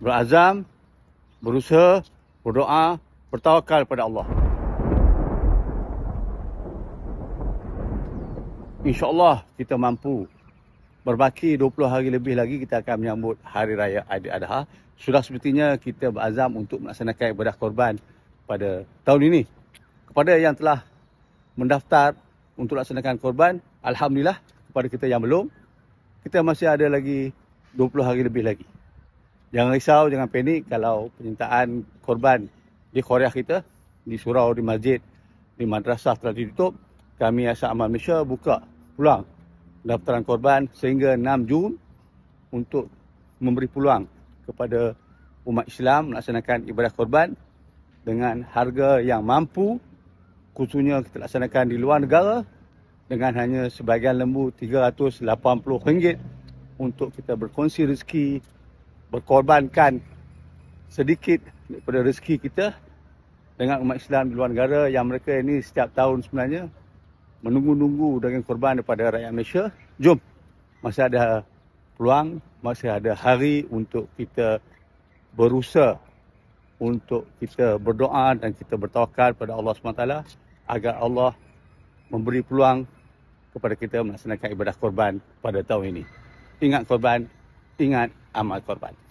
berazam, berusaha, berdoa, bertawakal pada Allah. InsyaAllah kita mampu. Berbaki 20 hari lebih lagi kita akan menyambut Hari Raya Aidiladha. Sudah semestinya kita berazam untuk melaksanakan ibadah korban pada tahun ini. Kepada yang telah mendaftar untuk laksanakan korban, Alhamdulillah. Kepada kita yang belum, kita masih ada lagi 20 hari lebih lagi. Jangan risau, jangan panik kalau penyertaan korban di Korea kita, di surau, di masjid, di madrasah telah ditutup. Kami Yayasan Amal Malaysia buka peluang daftaran korban sehingga 6 Jun untuk memberi peluang kepada umat Islam melaksanakan ibadah korban dengan harga yang mampu, khususnya kita laksanakan di luar negara dengan hanya sebahagian lembu RM380 untuk kita berkongsi rezeki, berkorbankan sedikit daripada rezeki kita dengan umat Islam di luar negara yang mereka ini setiap tahun sebenarnya menunggu-nunggu dengan korban daripada rakyat Malaysia. Jom, masih ada peluang, masih ada hari untuk kita berusaha, untuk kita berdoa dan kita bertawakal pada Allah SWT agar Allah memberi peluang kepada kita melaksanakan ibadah korban pada tahun ini. Ingat korban, ingat amal korban.